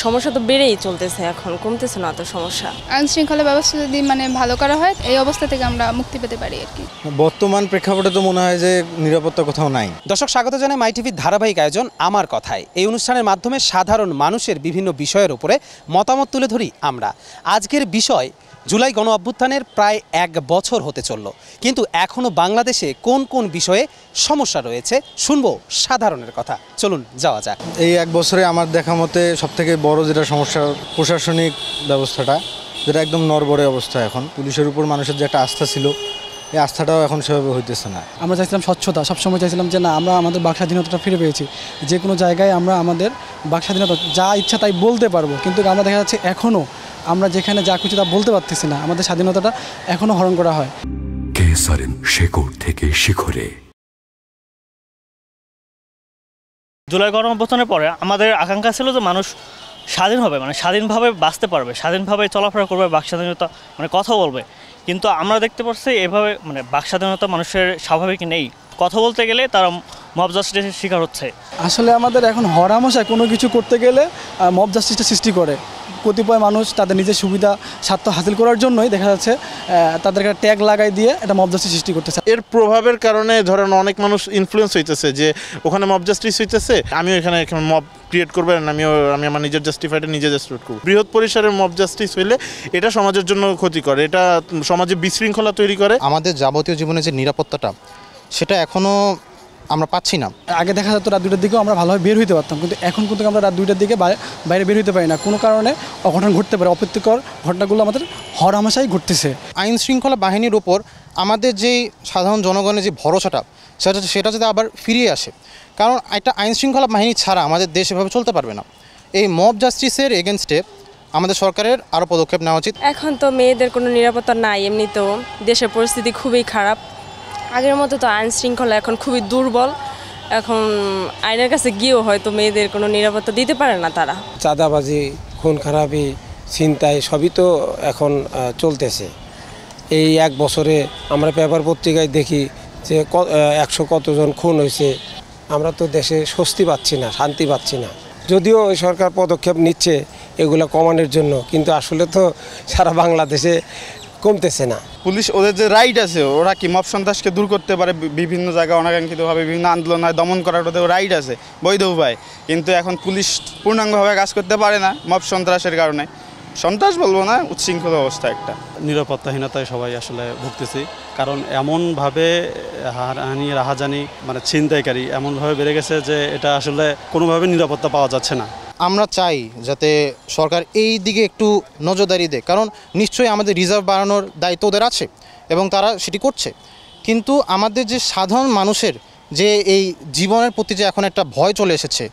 সমস্যা তো বেড়েই চলতেছে, এখন কমতেছে না তো সমস্যা। আইন শৃঙ্খলা ব্যবস্থা যদি ভালো করা হয়, এই অবস্থা থেকে আমরা মুক্তি পেতে পারি আর কি। বর্তমান প্রেক্ষাপটে তো মনে হয় যে নিরাপত্তা কোথাও নাই। দর্শক, স্বাগত জানাই মাই টিভির ধারাবাহিক আয়োজন আমার কথায়। এই অনুষ্ঠানের মাধ্যমে সাধারণ মানুষের বিভিন্ন বিষয়ের উপরে মতামত তুলে ধরি আমরা। আজকের বিষয় জুলাই গণ অভ্যুত্থানের প্রায় 1 বছর হতে চলল, কিন্তু এখনও বাংলাদেশে কোন কোন বিষয়ে সমস্যা রয়েছে শুনবো সাধারণের কথা। চলুন যাওয়া যাক। এই 1 বছরে আমার দেখা মতে সবথেকে বড় যেটা সমস্যা, প্রশাসনিক ব্যবস্থাটা, যেটা একদম নড়বড়ে অবস্থা। এখন পুলিশের উপর মানুষের যে একটা আস্থা ছিল, এই আস্থাটাও এখন সেভাবে হইতেছে না। আমরা চাইছিলাম স্বচ্ছতা, সবসময় চাইছিলাম যে না, আমরা আমাদের বাক স্বাধীনতাটা ফিরে পেয়েছি, যে কোনো জায়গায় আমরা আমাদের বাক স্বাধীনতা যা ইচ্ছা তাই বলতে পারবো। কিন্তু আমরা দেখা যাচ্ছে এখনও আমরা যেখানে যা খুশি তা বলতে পারতেছি না, আমাদের স্বাধীনতাটা এখনও হরণ করা হয়। শেকড় থেকে শিখরে। জুলাই গণ অভ্যুত্থানের পরে আমাদের আকাঙ্ক্ষা ছিল যে মানুষ স্বাধীন হবে, স্বাধীনভাবে বাঁচতে পারবে, স্বাধীনভাবে চলাফেরা করবে, বাক স্বাধীনতা কথা বলবে। কিন্তু আমরা দেখতে পাচ্ছি এভাবে বাক স্বাধীনতা মানুষের স্বাভাবিক নেই। কথা বলতে গেলে তারা মব জাস্টিসের শিকার হচ্ছে। আসলে আমাদের এখন হরহামেশায় কোনো কিছু করতে গেলে মব জাস্টিসটা সৃষ্টি করে। কতিপয় মানুষ তাদের নিজের সুবিধা স্বার্থ হাসিল করার জন্যই দেখা যাচ্ছে তাদেরকে ট্যাগ লাগাই দিয়ে একটা মব জাস্টিস সৃষ্টি করতেছে। এর প্রভাবের কারণে ধরেন অনেক মানুষ ইনফ্লুয়েন্স হইতেছে যে ওখানে মব জাস্টিস হইতেছে, আমিও এখানে মব ক্রিয়েট করবো, আমি আমার নিজের জাস্টিফাইটা নিজে জাস্টিফাইড করবো। বৃহৎ পরিসরের মব জাস্টিস হইলে এটা সমাজের জন্য ক্ষতিকর, এটা সমাজে বিশৃঙ্খলা তৈরি করে। আমাদের যাবতীয় জীবনে যে নিরাপত্তাটা, সেটা এখনও আমরা পাচ্ছি না। আগে দেখা যেত রাত 2টার দিকেও আমরা ভালোভাবে বের হইতে পারতাম, কিন্তু এখন কিন্তু আমরা রাত 2টার দিকে বাইরে বের হইতে পারি না। কোনো কারণে অঘটন ঘটতে পারে, অপ্রীতিকর ঘটনাগুলো আমাদের হরহামেশাই ঘটতেছে। আইন শৃঙ্খলা বাহিনীর ওপর আমাদের যেই সাধারণ জনগণের যে ভরসাটা, সেটা যাতে আবার ফিরিয়ে আসে। কারণ একটা আইন শৃঙ্খলা বাহিনী ছাড়া আমাদের দেশ এভাবে চলতে পারবে না। এই মব জাস্টিসের এগেনস্টে আমাদের সরকারের আরও পদক্ষেপ নেওয়া উচিত। এখন তো মেয়েদের কোনো নিরাপত্তা নাই, এমনিতেও দেশের পরিস্থিতি খুবই খারাপ। আগের মতো তো আইন শৃঙ্খলা এখন খুবই দুর্বল। এখন আইনের কাছে গিয়েও হয়তো মেয়েদের কোনো নিরাপত্তা দিতে পারে না তারা। চাঁদাবাজি, খুন খারাপি, ছিনতাই সবই তো এখন চলতেছে। এই 1 বছরে আমরা পেপার পত্রিকায় দেখি যে 100 কতজন খুন হয়েছে। আমরা তো দেশে স্বস্তি পাচ্ছি না, শান্তি পাচ্ছি না। যদিও ওই সরকার পদক্ষেপ নিচ্ছে এগুলো কমানোর জন্য, কিন্তু আসলে তো সারা বাংলাদেশে কমতেছে না। পুলিশ ওদের যে রাইট আছে, ওরা কি মব সন্ত্রাসকে দূর করতে পারে, বিভিন্ন জায়গায় অনাকাঙ্ক্ষিতভাবে বিভিন্ন আন্দোলন দমন করার ওদের রাইট আছে, বৈধ উপায়। কিন্তু এখন পুলিশ পূর্ণাঙ্গভাবে কাজ করতে পারে না মব সন্ত্রাসের কারণে। সন্ত্রাস বলবো না, উচ্ছৃঙ্খল অবস্থা একটা। নিরাপত্তাহীনতায় সবাই আসলে ভুগতেছি, কারণ এমনভাবে হানি রাহাজানি ছিনতাইকারী এমনভাবে বেড়ে গেছে যে এটা আসলে কোনোভাবে নিরাপত্তা পাওয়া যাচ্ছে না। আমরা চাই যাতে সরকার এই দিকে একটু নজরদারি দেয়, কারণ নিশ্চয়ই আমাদের রিজার্ভ বাড়ানোর দায়িত্ব ওদের আছে এবং তারা সেটি করছে। কিন্তু আমাদের যে সাধারণ মানুষের যে এই জীবনের প্রতি যে এখন একটা ভয় চলে এসেছে,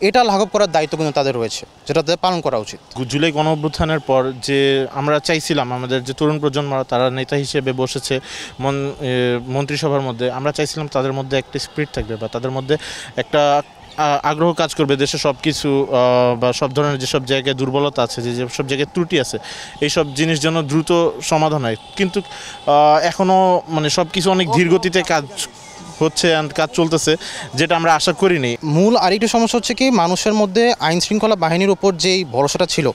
এটা লাঘব করার দায়িত্ব কিন্তু তাদের রয়েছে, যেটা তাদের পালন করা উচিত। জুলাই গণ অভ্যুত্থানের পর যে আমরা চাইছিলাম আমাদের যে তরুণ প্রজন্ম তারা নেতা হিসেবে বসেছে মন্ত্রিসভার মধ্যে, আমরা চাইছিলাম তাদের মধ্যে একটা স্পিরিট থাকবে বা তাদের মধ্যে একটা আগ্রহ কাজ করবে দেশে সব কিছু বা সব ধরনের যেসব জায়গায় দুর্বলতা আছে, যেসব জায়গায় ত্রুটি আছে, এইসব জিনিস যেন দ্রুত সমাধান হয়। কিন্তু এখনও সব কিছু অনেক ধীরগতিতে কাজ হচ্ছে, কাজ চলতেছে, যেটা আমরা আশা করিনি। মূল আরেকটি সমস্যা হচ্ছে কি, মানুষের মধ্যে আইন শৃঙ্খলা বাহিনীর ওপর যেই ভরসাটা ছিল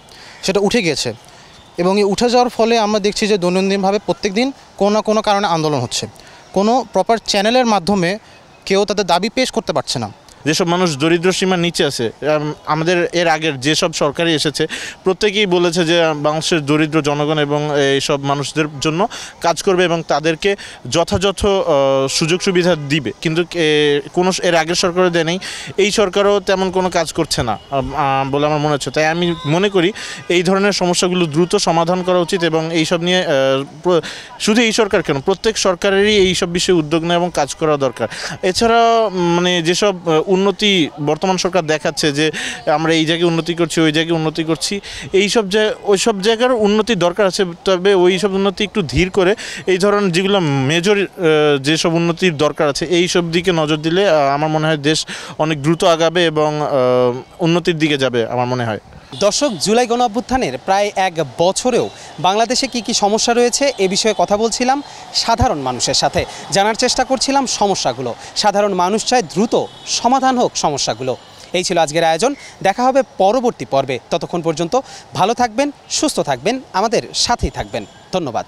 সেটা উঠে গিয়েছে, এবং এই উঠে যাওয়ার ফলে আমরা দেখছি যে দৈনন্দিনভাবে প্রত্যেক দিন কোনো না কোনো কারণে আন্দোলন হচ্ছে। কোনো প্রপার চ্যানেলের মাধ্যমে কেউ তাদের দাবি পেশ করতে পারছে না। যেসব মানুষ দরিদ্র সীমার নিচে আছে, আমাদের এর আগের যেসব সরকারই এসেছে প্রত্যেকেই বলেছে যে বাংলাদেশের দরিদ্র জনগণ এবং এইসব মানুষদের জন্য কাজ করবে এবং তাদেরকে যথাযথ সুযোগ সুবিধা দিবে, কিন্তু কোনো এর আগের সরকারও দেয় নেই, এই সরকারও তেমন কোনো কাজ করছে না বলে আমার মনে হচ্ছে। তাই আমি মনে করি এই ধরনের সমস্যাগুলো দ্রুত সমাধান করা উচিত এবং এইসব নিয়ে শুধু এই সরকার কেন, প্রত্যেক সরকারেরই এইসব বিষয়ে উদ্যোগ নেওয়া এবং কাজ করা দরকার। এছাড়া যেসব উন্নতি বর্তমান সরকার দেখাচ্ছে যে আমরা এই জায়গায় উন্নতি করছি, ওই জায়গায় উন্নতি করছি, ওইসব জায়গার উন্নতি দরকার আছে, তবে ওই সব উন্নতি একটু ধীর করে এই ধরনের যেগুলো মেজর যেসব উন্নতির দরকার আছে এই সব দিকে নজর দিলে আমার মনে হয় দেশ অনেক দ্রুত আগাবে এবং উন্নতির দিকে যাবে আমার মনে হয়। দর্শক, জুলাই গণ অভ্যুত্থানের প্রায় 1 বছরেও বাংলাদেশে কি কি সমস্যা রয়েছে এ বিষয়ে কথা বলছিলাম সাধারণ মানুষের সাথে, জানার চেষ্টা করছিলাম সমস্যাগুলো। সাধারণ মানুষ চায় দ্রুত সমাধান হোক সমস্যাগুলো। এই ছিল আজকের আয়োজন। দেখা হবে পরবর্তী পর্বে। ততক্ষণ পর্যন্ত ভালো থাকবেন, সুস্থ থাকবেন, আমাদের সাথেই থাকবেন। ধন্যবাদ।